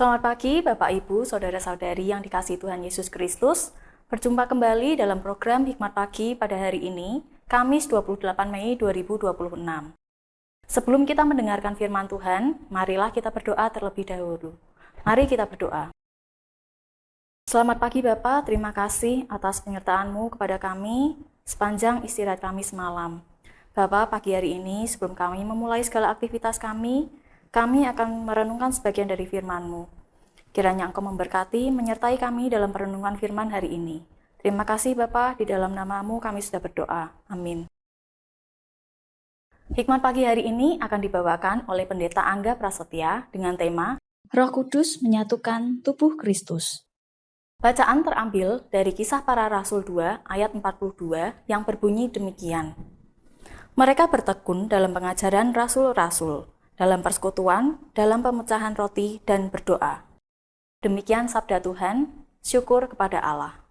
Selamat pagi Bapak Ibu, Saudara-saudari yang dikasihi Tuhan Yesus Kristus. Berjumpa kembali dalam program Hikmat Pagi pada hari ini, Kamis 28 Mei 2026. Sebelum kita mendengarkan firman Tuhan, marilah kita berdoa terlebih dahulu. Mari kita berdoa. Selamat pagi Bapak, terima kasih atas penyertaan-Mu kepada kami sepanjang istirahat kami semalam. Bapak, pagi hari ini sebelum kami memulai segala aktivitas kami akan merenungkan sebagian dari firman-Mu. Kiranya Engkau memberkati, menyertai kami dalam perenungan firman hari ini. Terima kasih Bapa, di dalam nama-Mu kami sudah berdoa. Amin. Hikmat pagi hari ini akan dibawakan oleh Pendeta Angga Prasetya dengan tema Roh Kudus menyatukan tubuh Kristus. Bacaan terambil dari Kisah Para Rasul 2 ayat 42 yang berbunyi demikian. Mereka bertekun dalam pengajaran rasul-rasul, dalam persekutuan, dalam pemecahan roti, dan berdoa. Demikian sabda Tuhan, syukur kepada Allah.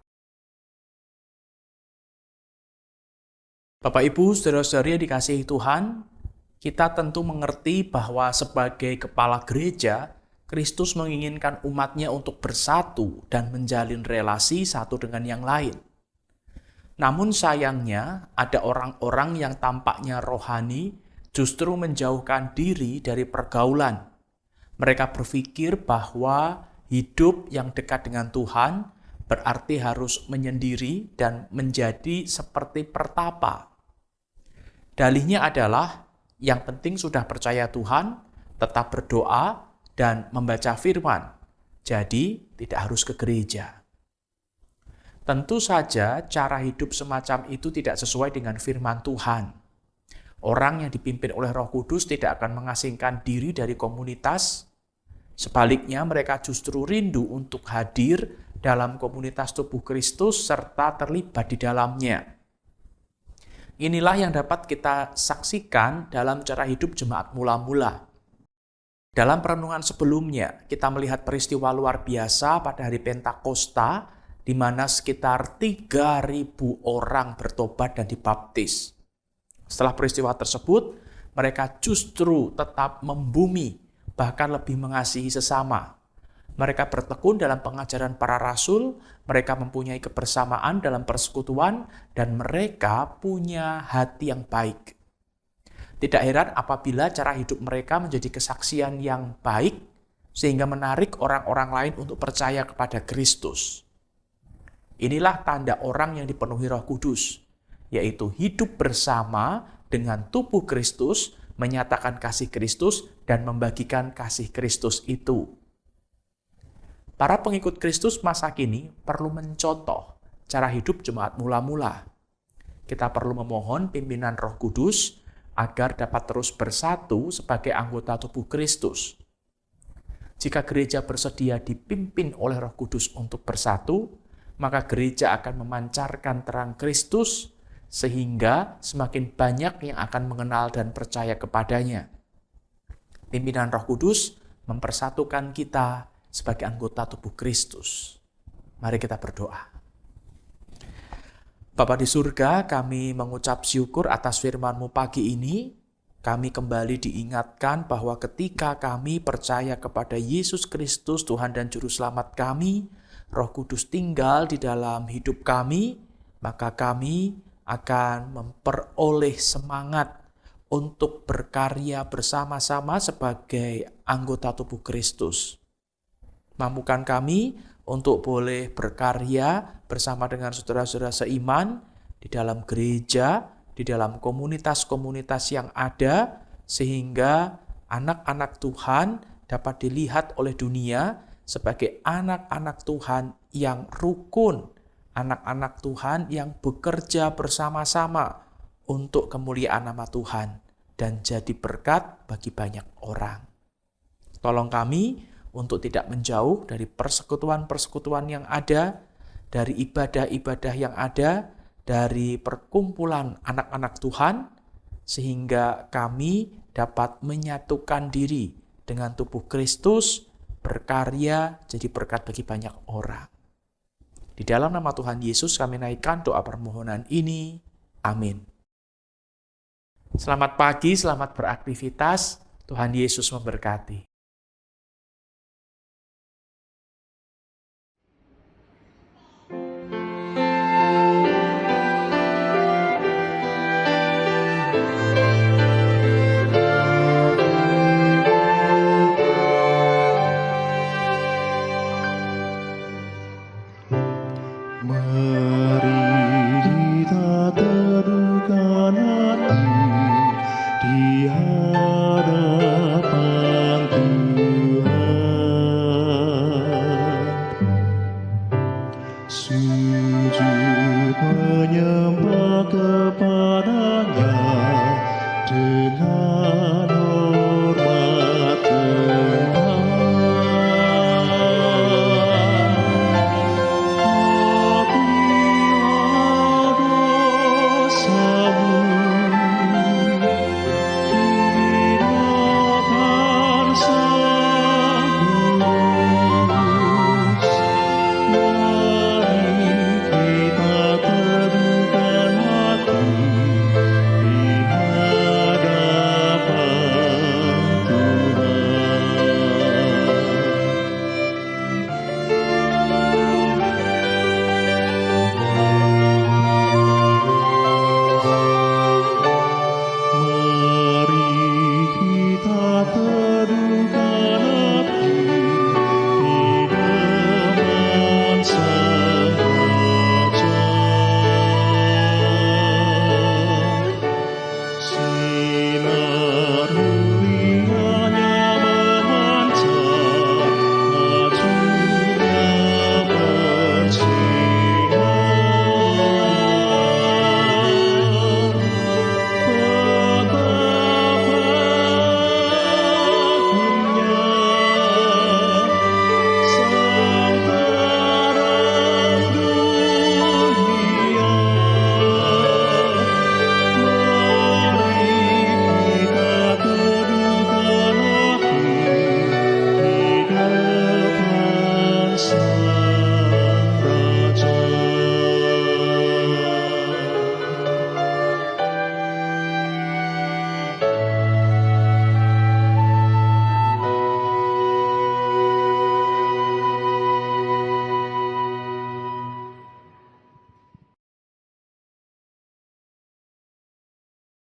Bapak Ibu, saudara-saudari yang dikasihi Tuhan, kita tentu mengerti bahwa sebagai kepala gereja, Kristus menginginkan umatnya untuk bersatu dan menjalin relasi satu dengan yang lain. Namun sayangnya, ada orang-orang yang tampaknya rohani, justru menjauhkan diri dari pergaulan. Mereka berpikir bahwa hidup yang dekat dengan Tuhan berarti harus menyendiri dan menjadi seperti pertapa. Dalihnya adalah yang penting sudah percaya Tuhan, tetap berdoa, dan membaca firman. Jadi tidak harus ke gereja. Tentu saja cara hidup semacam itu tidak sesuai dengan firman Tuhan. Orang yang dipimpin oleh Roh Kudus tidak akan mengasingkan diri dari komunitas. Sebaliknya, mereka justru rindu untuk hadir dalam komunitas tubuh Kristus serta terlibat di dalamnya. Inilah yang dapat kita saksikan dalam cara hidup jemaat mula-mula. Dalam perenungan sebelumnya, kita melihat peristiwa luar biasa pada hari Pentakosta, di mana sekitar 3.000 orang bertobat dan dibaptis. Setelah peristiwa tersebut, mereka justru tetap membumi, bahkan lebih mengasihi sesama. Mereka bertekun dalam pengajaran para rasul, mereka mempunyai kebersamaan dalam persekutuan, dan mereka punya hati yang baik. Tidak heran apabila cara hidup mereka menjadi kesaksian yang baik, sehingga menarik orang-orang lain untuk percaya kepada Kristus. Inilah tanda orang yang dipenuhi Roh Kudus, yaitu hidup bersama dengan tubuh Kristus, menyatakan kasih Kristus, dan membagikan kasih Kristus itu. Para pengikut Kristus masa kini perlu mencontoh cara hidup jemaat mula-mula. Kita perlu memohon pimpinan Roh Kudus agar dapat terus bersatu sebagai anggota tubuh Kristus. Jika gereja bersedia dipimpin oleh Roh Kudus untuk bersatu, maka gereja akan memancarkan terang Kristus, sehingga semakin banyak yang akan mengenal dan percaya kepadanya. Pimpinan Roh Kudus mempersatukan kita sebagai anggota tubuh Kristus. Mari kita berdoa. Bapa di surga, kami mengucap syukur atas firman-Mu pagi ini. Kami kembali diingatkan bahwa ketika kami percaya kepada Yesus Kristus, Tuhan dan Juru Selamat kami, Roh Kudus tinggal di dalam hidup kami, maka kami akan memperoleh semangat untuk berkarya bersama-sama sebagai anggota tubuh Kristus. Mampukan kami untuk boleh berkarya bersama dengan saudara-saudara seiman di dalam gereja, di dalam komunitas-komunitas yang ada, sehingga anak-anak Tuhan dapat dilihat oleh dunia sebagai anak-anak Tuhan yang rukun, anak-anak Tuhan yang bekerja bersama-sama untuk kemuliaan nama Tuhan dan jadi berkat bagi banyak orang. Tolong kami untuk tidak menjauh dari persekutuan-persekutuan yang ada, dari ibadah-ibadah yang ada, dari perkumpulan anak-anak Tuhan, sehingga kami dapat menyatukan diri dengan tubuh Kristus, berkarya jadi berkat bagi banyak orang. Di dalam nama Tuhan Yesus kami naikkan doa permohonan ini. Amin. Selamat pagi, selamat beraktivitas. Tuhan Yesus memberkati.